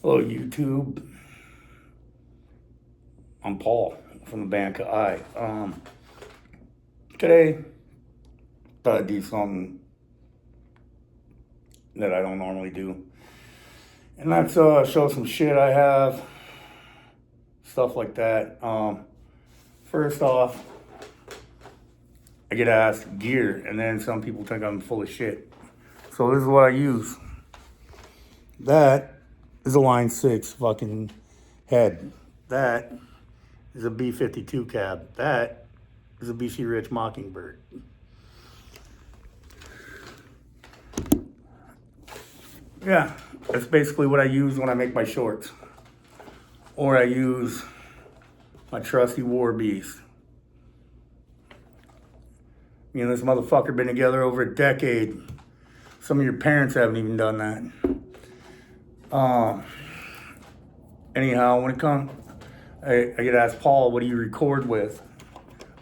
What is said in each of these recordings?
Hello, YouTube. I'm Paul from the band Kai. Today, thought I'd do something that I don't normally do, and that's show some shit I have, stuff like that. First off, I get asked gear, and then some people think I'm full of shit. So this is what I use. That is a Line 6 fucking head. That is a B-52 cab. That is a BC Rich Mockingbird. Yeah, that's basically what I use when I make my shorts. Or I use my trusty War Beast. Me and this motherfucker been together over a decade. Some of your parents haven't even done that. Anyhow, when it comes, I get asked, Paul, what do you record with?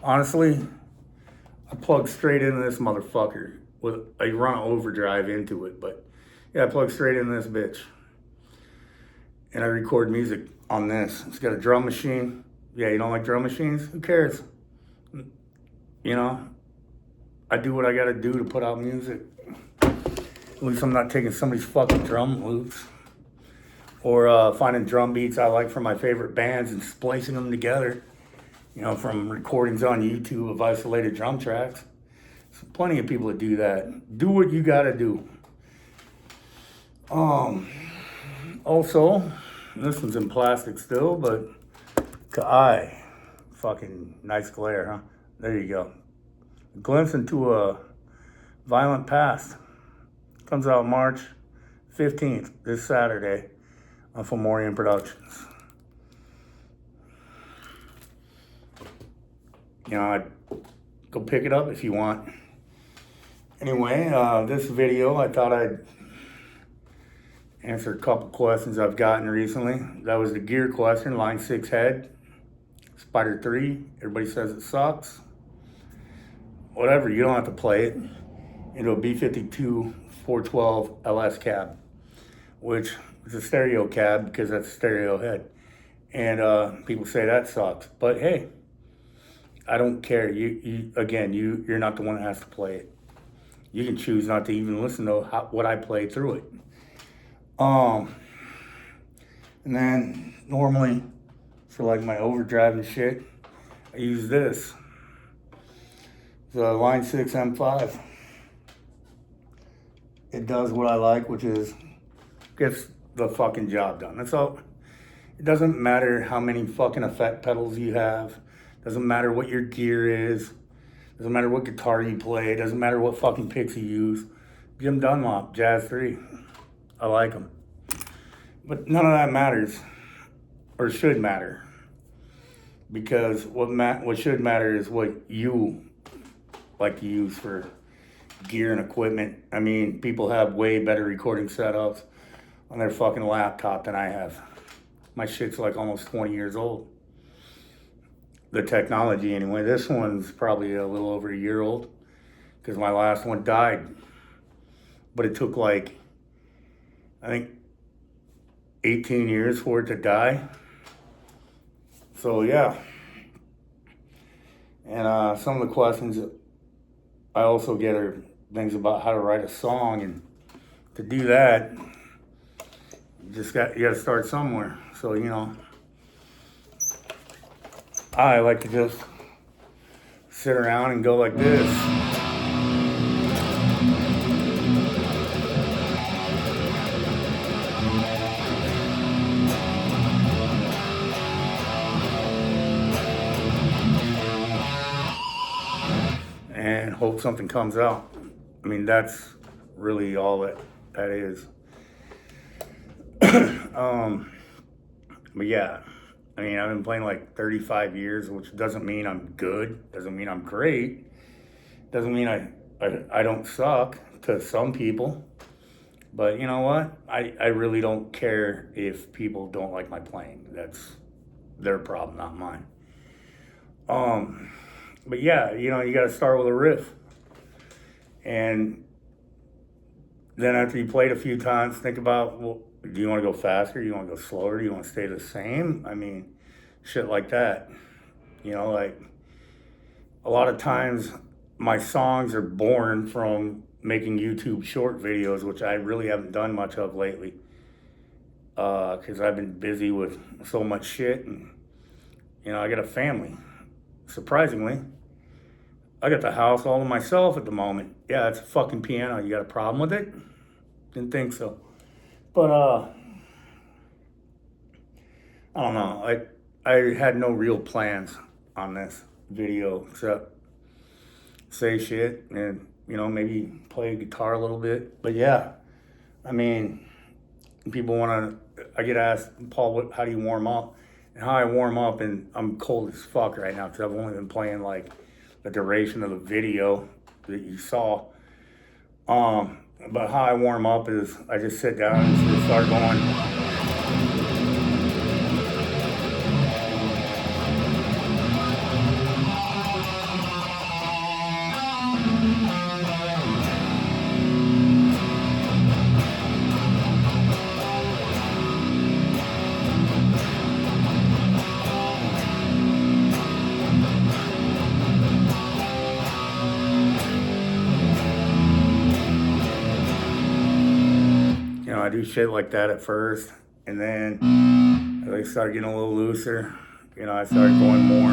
Honestly, I plug straight into this motherfucker. I run an overdrive into it, but yeah, I plug straight into this bitch. And I record music on this. It's got a drum machine. Yeah, you don't like drum machines? Who cares? You know, I do what I gotta do to put out music. At least I'm not taking somebody's fucking drum loops. Or finding drum beats I like from my favorite bands and splicing them together. You know, from recordings on YouTube of isolated drum tracks. There's plenty of people that do that. Do what you gotta do. Also, this one's in plastic still, but Kai. Fucking nice glare, huh? There you go. A glimpse into a violent past. Comes out March 15th, this Saturday, on Fomorian Productions. You know, I'd go pick it up if you want. Anyway, this video, I thought I'd answer a couple questions I've gotten recently. That was the gear question, Line 6 head, Spider 3. Everybody says it sucks. Whatever, you don't have to play it into a B-52 412 LS cab, which is a stereo cab because that's a stereo head. And people say that sucks. But hey, I don't care. You're not the one that has to play it. You can choose not to even listen to what I play through it. And then normally for like my overdrive and shit, I use this. The Line 6 M5. It does what I like, which is gets the fucking job done. That's all. It doesn't matter how many fucking effect pedals you have. Doesn't matter what your gear is. Doesn't matter what guitar you play. Doesn't matter what fucking picks you use. Jim Dunlop, Jazz 3. I like them. But none of that matters. Or should matter. Because what should matter is what you like to use for gear and equipment. I mean, people have way better recording setups on their fucking laptop than I have. My shit's like almost 20 years old. The technology anyway. This one's probably a little over a year old because my last one died. But it took like, I think, 18 years for it to die. So yeah. And some of the questions I also get are things about how to write a song, and to do that, you gotta start somewhere. So, you know, I like to just sit around and go like this. And hope something comes out. I mean, that's really all that is. But yeah, I mean, I've been playing like 35 years, which doesn't mean I'm good, doesn't mean I'm great, doesn't mean I don't suck to some people. But you know what? I really don't care if people don't like my playing. That's their problem, not mine. But yeah, you know, you got to start with a riff. And then after you play it a few times, think about, well, Do you want to go faster? Do you want to go slower? Do you want to stay the same? I mean, shit like that. Like a lot of times my songs are born from making YouTube short videos, which I really haven't done much of lately. Because I've been busy with so much shit, and I got a family. Surprisingly, I got the house all to myself at the moment. Yeah, it's a fucking piano. You got a problem with it? Didn't think so. But I don't know. I had no real plans on this video except say shit and maybe play guitar a little bit. But yeah, I mean, people want to. I get asked, Paul, how do you warm up? And how I warm up, and I'm cold as fuck right now because I've only been playing like the duration of the video that you saw. But how I warm up is I just sit down and just start going. I do shit like that at first, and then as I start getting a little looser, I start going more.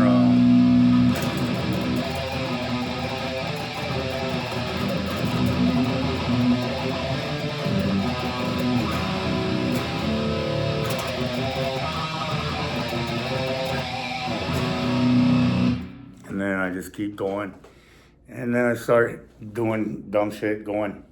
And then I just keep going, and then I start doing dumb shit, going.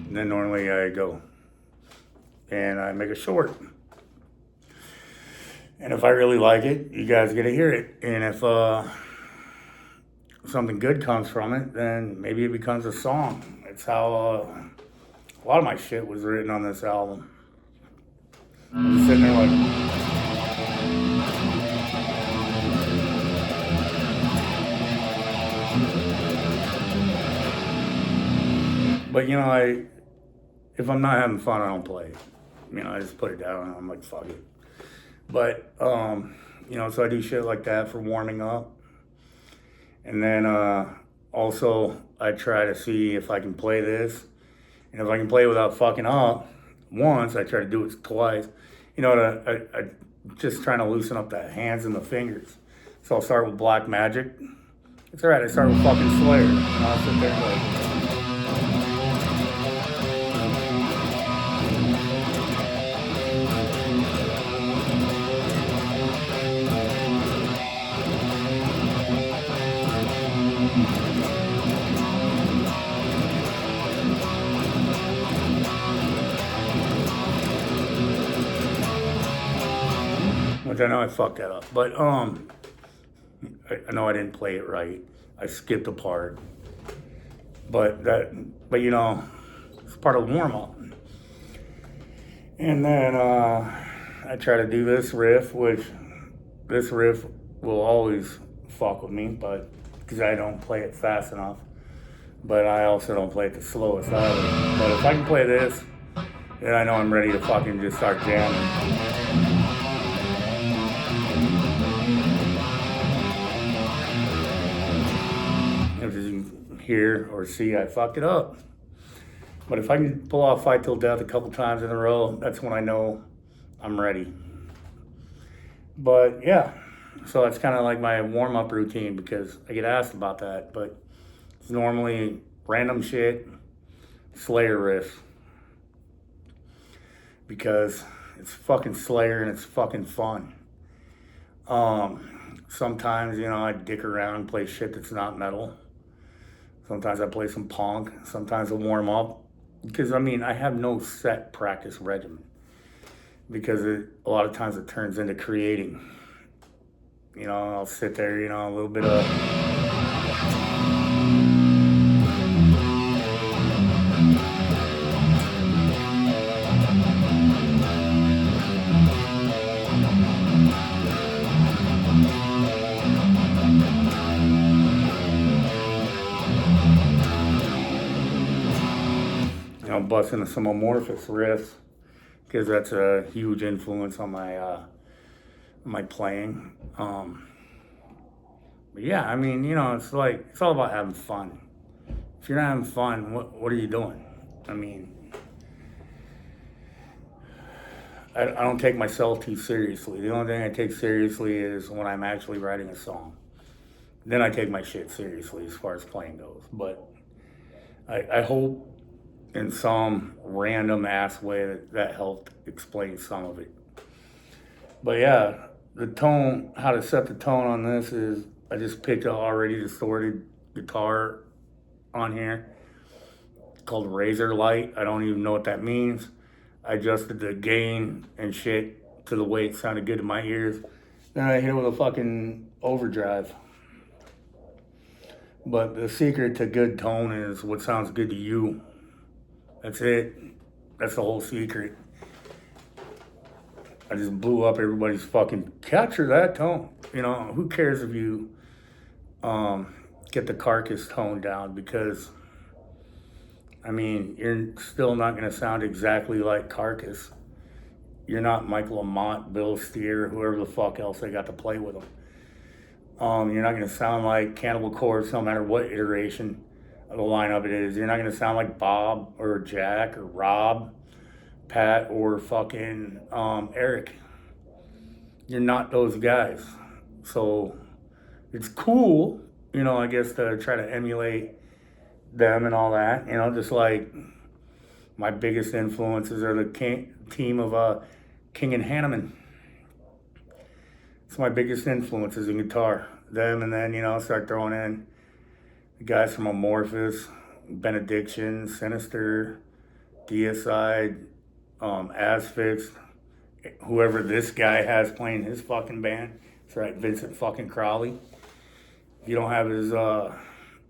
And then normally I go and I make a short. And if I really like it, you guys get to hear it. And if something good comes from it, then maybe it becomes a song. It's how a lot of my shit was written on this album. I'm just sitting there like... But if I'm not having fun, I don't play it. I just put it down and I'm like, fuck it. But, so I do shit like that for warming up. And then also I try to see if I can play this. And if I can play without fucking up once, I try to do it twice. I just trying to loosen up the hands and the fingers. So I'll start with Black Magic. It's all right, I start with fucking Slayer. And I'll sit there and like... Which I know I fucked that up, but I know I didn't play it right. I skipped a part, but it's part of warm up. And then I try to do this riff, which this riff will always fuck with me, but because I don't play it fast enough. But I also don't play it the slowest either. But if I can play this, then I know I'm ready to fucking just start jamming. As you can hear or see, I fucked it up. But if I can pull off Fight Till Death a couple times in a row, that's when I know I'm ready. But yeah, so that's kind of like my warm-up routine because I get asked about that. But it's normally random shit, Slayer riff. Because it's fucking Slayer and it's fucking fun. Sometimes, I dick around and play shit that's not metal. Sometimes I play some punk. Sometimes I warm up. Because, I have no set practice regimen. Because a lot of times it turns into creating. I'll sit there, a little bit of... I'll bust into some amorphous riffs because that's a huge influence on my playing. But yeah, I mean, it's like, it's all about having fun. If you're not having fun, what are you doing? I mean, I don't take myself too seriously. The only thing I take seriously is when I'm actually writing a song. Then I take my shit seriously as far as playing goes. But I hope in some random ass way that helped explain some of it. But yeah, the tone, how to set the tone on this is I just picked an already distorted guitar on here called Razor Light. I don't even know what that means. I adjusted the gain and shit to the way it sounded good to my ears. Then I hit it with a fucking overdrive. But the secret to good tone is what sounds good to you. That's it. That's the whole secret. I just blew up everybody's fucking capture that tone. Who cares if you get the Carcass tone down, because I mean, you're still not going to sound exactly like Carcass. You're not Michael Amott, Bill Steer, whoever the fuck else they got to play with them. You're not going to sound like Cannibal Corpse no matter what iteration of the lineup it is. You're not going to sound like Bob or Jack or Rob, Pat or fucking Eric. You're not those guys. So it's cool, I guess, to try to emulate them and all that. Just like my biggest influences are the team of King and Hanneman. It's my biggest influences in guitar. Them, and then, start throwing in the guys from Amorphous, Benediction, Sinister, Deicide, Asphyx, whoever this guy has playing his fucking band. That's right, Vincent fucking Crowley. If you don't have his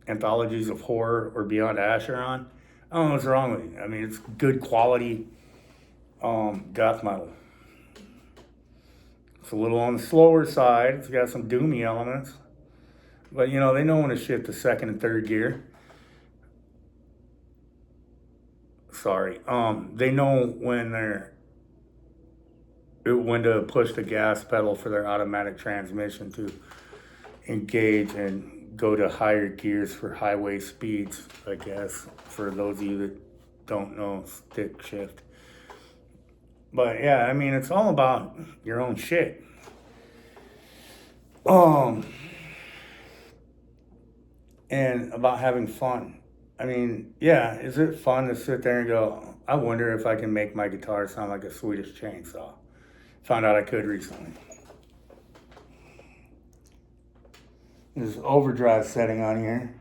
Anthologies of Horror or Beyond Asher on, I don't know what's wrong with you. I mean, it's good quality death metal. It's a little on the slower side. It's got some doomy elements. But, they know when to shift to second and third gear. Sorry. They know when to push the gas pedal for their automatic transmission to engage and go to higher gears for highway speeds, I guess, for those of you that don't know stick shift. But yeah, I mean, it's all about your own shit. And about having fun. I mean, yeah, is it fun to sit there and go, I wonder if I can make my guitar sound like a Swedish chainsaw? Found out I could recently. There's overdrive setting on here.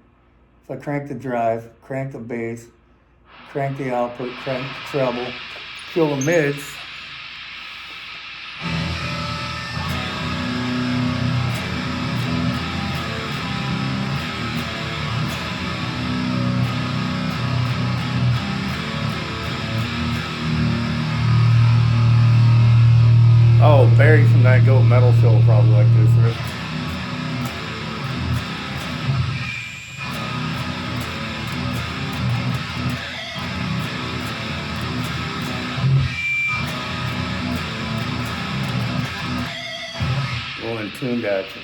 If I crank the drive, crank the bass, crank the output, crank the treble, kill the mids. Oh, Barry from that Goat Metal show will probably like this riff. Well, in tuned action.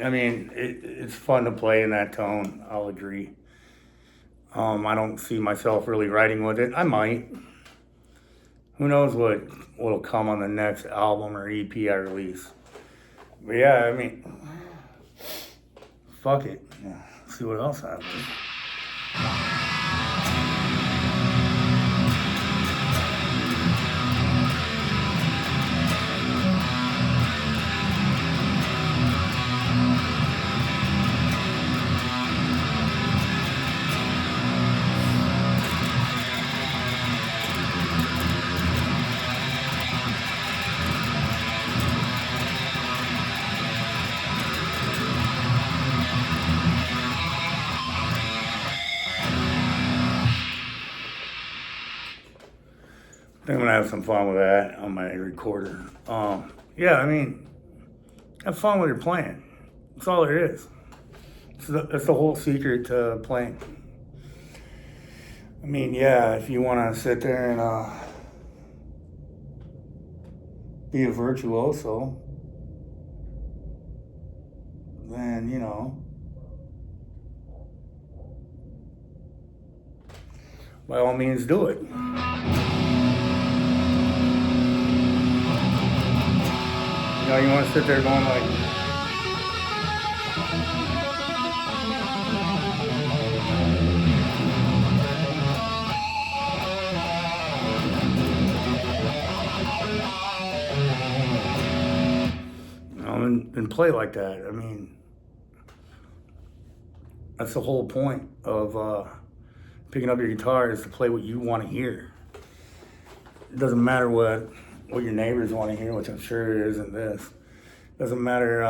I mean, it's fun to play in that tone, I'll agree. I don't see myself really writing with it. I might. Who knows what'll come on the next album or EP I release. But yeah, I mean, fuck it. Yeah, see what else happens. I think I'm gonna have some fun with that on my recorder. Yeah, I mean, have fun when you're playing. That's all there is. That's the whole secret to playing. I mean, yeah, if you want to sit there and be a virtuoso, then, you know, by all means do it. You know, you want to sit there going like, you know, and play like that. I mean, that's the whole point of picking up your guitar, is to play what you want to hear. It doesn't matter what your neighbors want to hear, which I'm sure isn't this. It doesn't matter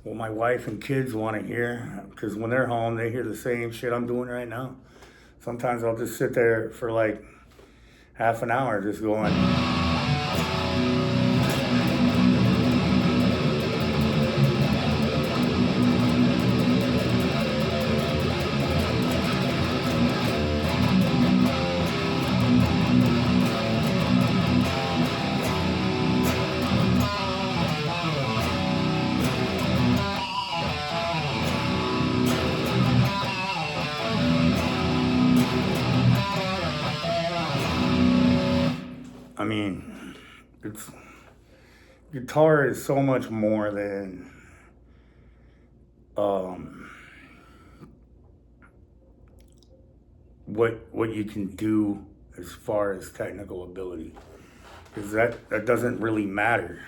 what my wife and kids want to hear, because when they're home, they hear the same shit I'm doing right now. Sometimes I'll just sit there for like half an hour just going. I mean, guitar is so much more than what you can do as far as technical ability, because that doesn't really matter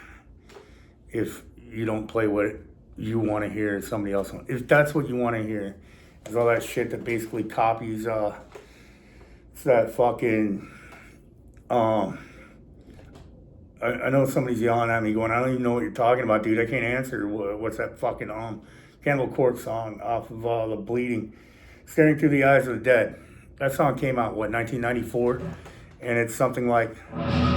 if you don't play what you want to hear and somebody else wants. If that's what you want to hear, is all that shit that basically copies it's that fucking I know somebody's yelling at me going, I don't even know what you're talking about, dude. I can't answer. What's that fucking Candle Corpse song off of The Bleeding, Staring Through the Eyes of the Dead. That song came out, 1994? And it's something like, I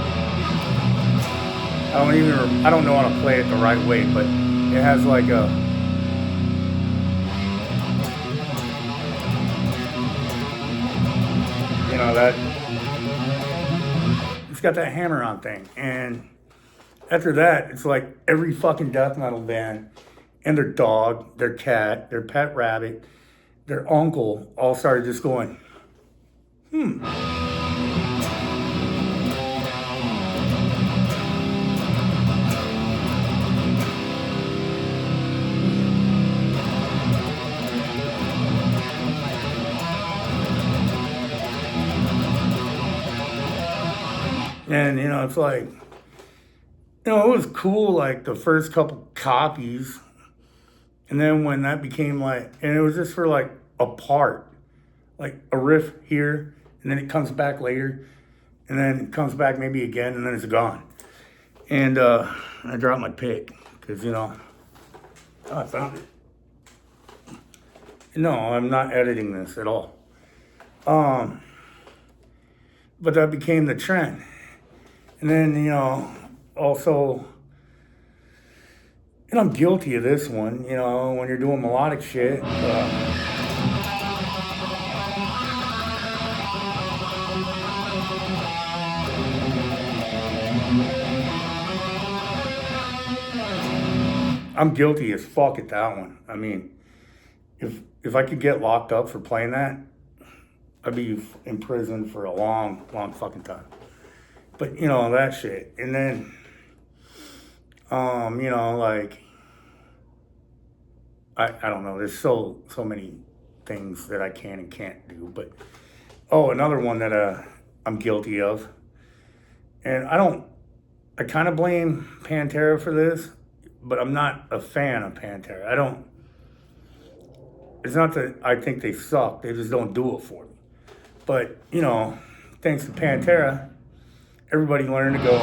don't know how to play it the right way, but it has like a, you know, that, it's got that hammer-on thing. And after that, it's like every fucking death metal band and their dog, their cat, their pet rabbit, their uncle all started just going, And, you know, it's like, you know, it was cool, like, the first couple copies. And then when that became like, and it was just for like a part, like a riff here, and then it comes back later, and then it comes back maybe again, and then it's gone. And I dropped my pick, because, you know, I found it. No, I'm not editing this at all. But that became the trend. And then, you know, also, and I'm guilty of this one, you know, when you're doing melodic shit. I'm guilty as fuck at that one. I mean, if I could get locked up for playing that, I'd be in prison for a long, long fucking time. But, you know, that shit. And then, you know, like, I don't know, there's so many things that I can and can't do. But, another one that I'm guilty of. And I kind of blame Pantera for this, but I'm not a fan of Pantera. It's not that I think they suck, they just don't do it for me. But, you know, thanks to Pantera, everybody learned to go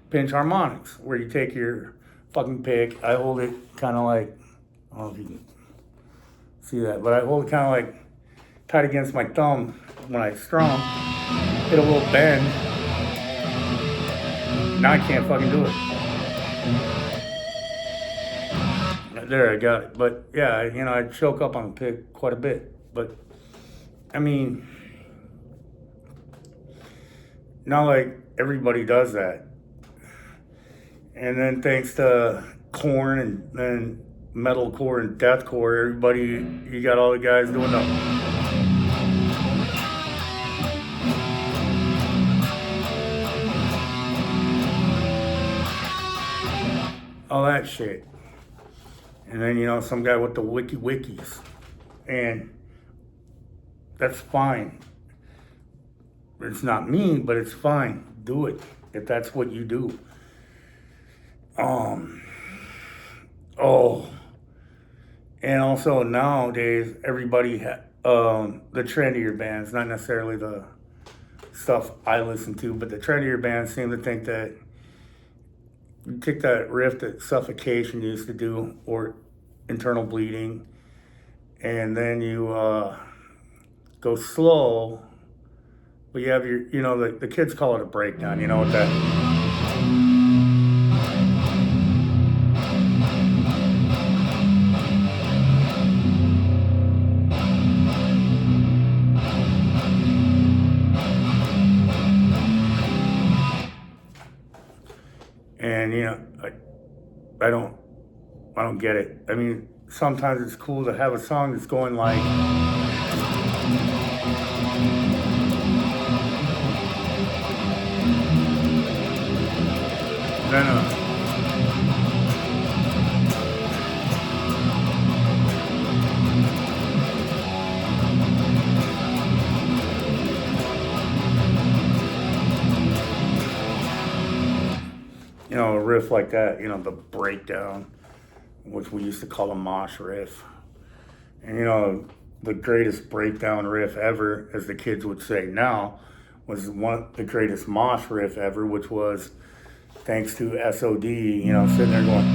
pinch harmonics, where you take your fucking pick. I hold it kind of like, I don't know if you can see that, but I hold it kind of like tight against my thumb when I strum, hit a little bend. Now I can't fucking do it. There, I got it. But yeah, I choke up on the pick quite a bit. But I mean, not like everybody does that. And then thanks to corn and then metalcore and deathcore, everybody, you got all the guys doing all that shit. And then, some guy with the wikis. And that's fine. It's not me, but it's fine. Do it if that's what you do. And also nowadays, everybody, the trendier bands, not necessarily the stuff I listen to, but the trendier bands seem to think that you take that riff that Suffocation used to do, or Internal Bleeding, and then you go slow, but you have your, the kids call it a breakdown, you know what that. And I don't get it. I mean, sometimes it's cool to have a song that's going like. Then a riff like that, the breakdown, which we used to call a mosh riff. And the greatest breakdown riff ever, as the kids would say now, was the greatest mosh riff ever, which was thanks to SOD, sitting there going.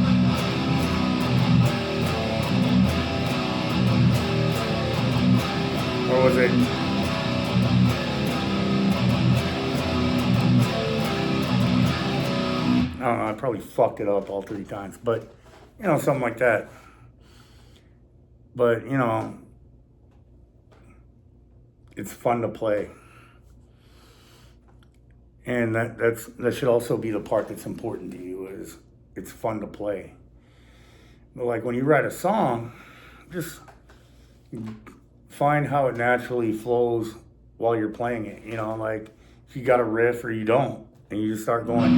Or was it? I don't know, I probably fucked it up all 3 times, but, something like that. But, it's fun to play. And that should also be the part that's important to you, is it's fun to play. But like when you write a song, just find how it naturally flows while you're playing it. Like if you got a riff or you don't, and you just start going.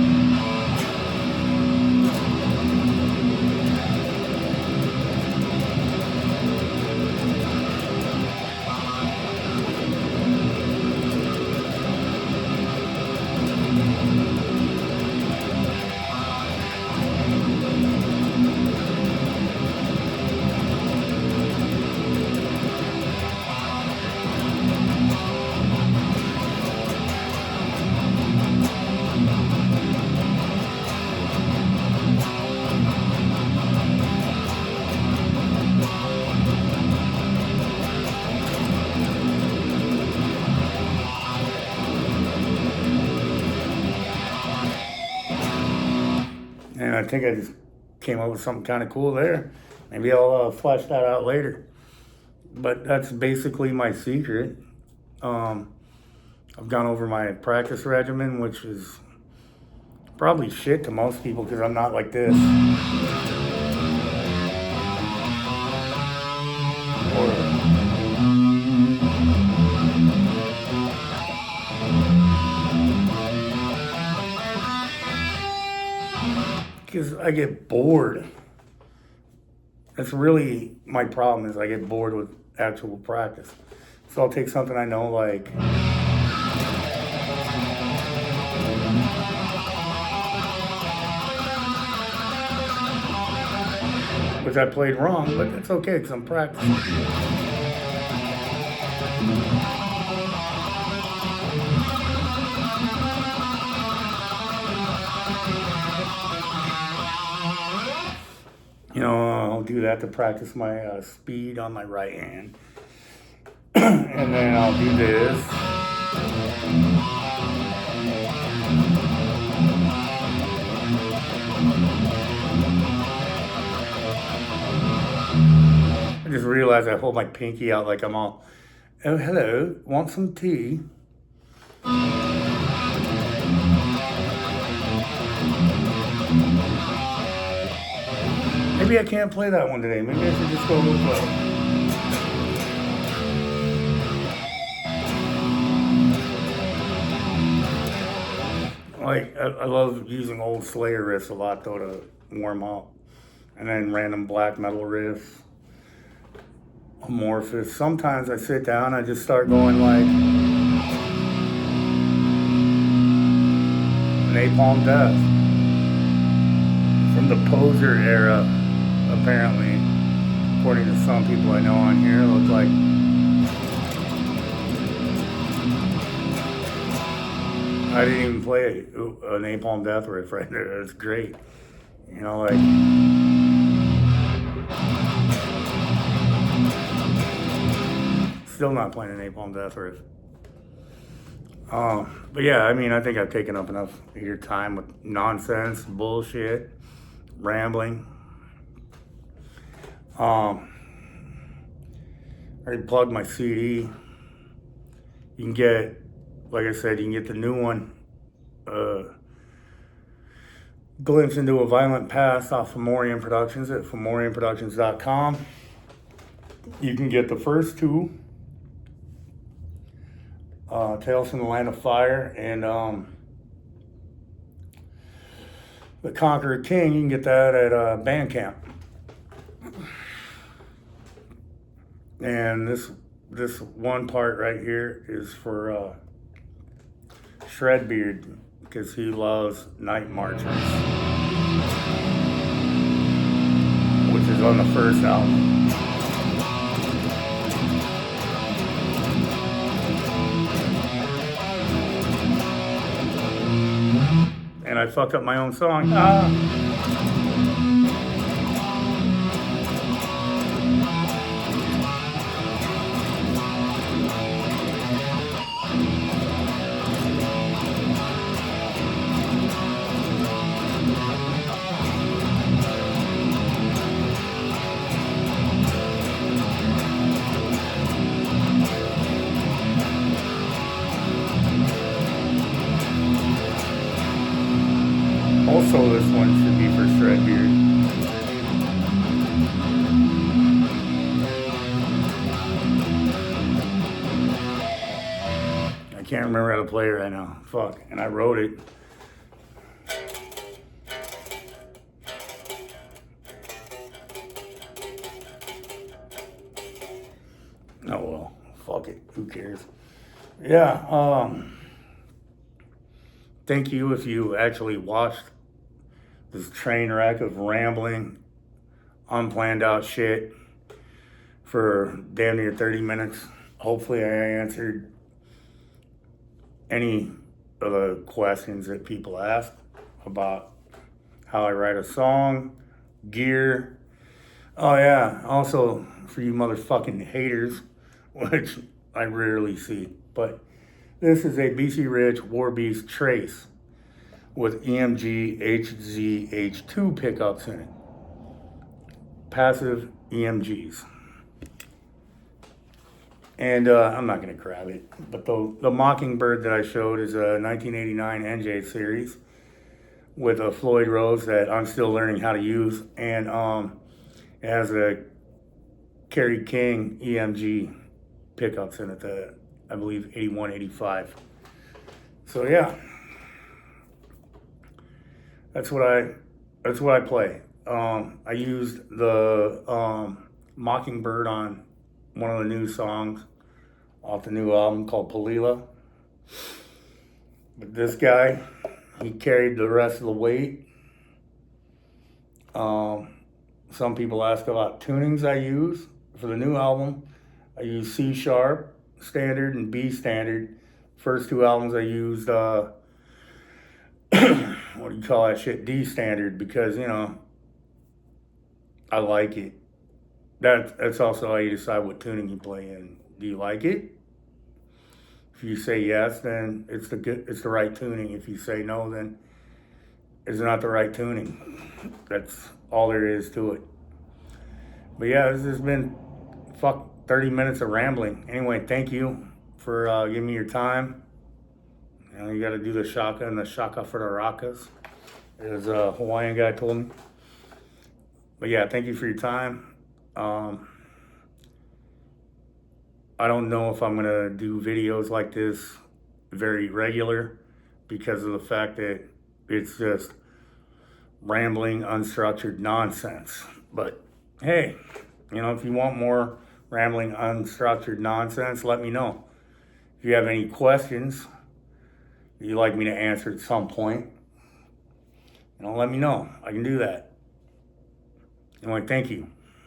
And I think I just came up with something kind of cool there. Maybe I'll flesh that out later. But that's basically my secret. I've gone over my practice regimen, which is probably shit to most people because I'm not like this. Because I get bored. That's really my problem, is I get bored with actual practice. So I'll take something I know, like which I played wrong, but it's okay because I'm practicing. I'll do that to practice my speed on my right hand. And then I'll do this. just realized I hold my pinky out like I'm all, oh, hello, want some tea? Maybe I can't play that one today. Maybe I should just go play. Like, I love using old Slayer riffs a lot, though, to warm up. And then random black metal riffs, amorphous. Sometimes I sit down, I just start going like Napalm Death from the Poser era, apparently, according to some people I know on here. It looks like I didn't even play a Napalm Death riff right there. That's great. You know, like, still not playing a Napalm Death riff. But yeah, I mean, I think I've taken up enough of your time with nonsense, bullshit, rambling. I already plugged my CD. You can get, like I said, you can get the new one, Glimpse into a Violent Past off Fomorian Productions at fomorianproductions.com. You can get the first two, Tales from the Land of Fire and The Conqueror King. You can get that at Bandcamp. And this one part right here is for Shredbeard, because he loves Night Marchers, which is on the first album. And I fucked up my own song. Also, this one should be for Shredbeard. I can't remember how to play it right now. Fuck. And I wrote it. Oh well. Fuck it. Who cares? Yeah. Thank you if you actually watched this train wreck of rambling, unplanned out shit for damn near 30 minutes. Hopefully I answered any of the questions that people asked about how I write a song, gear. Oh yeah, also for you motherfucking haters, which I rarely see, but this is a BC Rich War Beast Trace with EMG HZH2 pickups in it. Passive EMGs. And I'm not going to grab it, but the Mockingbird that I showed is a 1989 NJ series with a Floyd Rose that I'm still learning how to use, and it has a Kerry King EMG pickups in it that I believe 81, 85. So yeah. That's what I play. I used the Mockingbird on one of the new songs off the new album called Palila. But this guy, he carried the rest of the weight. Some people ask about tunings I use for the new album. I use C sharp standard and B standard. First two albums I used what do you call that shit? D standard, because, you know, I like it. That's also how you decide what tuning you play in. Do you like it? If you say yes, then it's the right tuning. If you say no, then it's not the right tuning. That's all there is to it. But yeah, this has been fuck 30 minutes of rambling. Anyway, thank you for giving me your time. You know, you got to do the shaka and the shaka for the rakas, as a Hawaiian guy told me. But yeah, thank you for your time. I don't know if I'm gonna do videos like this very regular because of the fact that it's just rambling, unstructured nonsense. But hey, you know, if you want more rambling, unstructured nonsense, let me know. If you have any questions you'd like me to answer at some point, you know, let me know. I can do that. Anyway, thank you.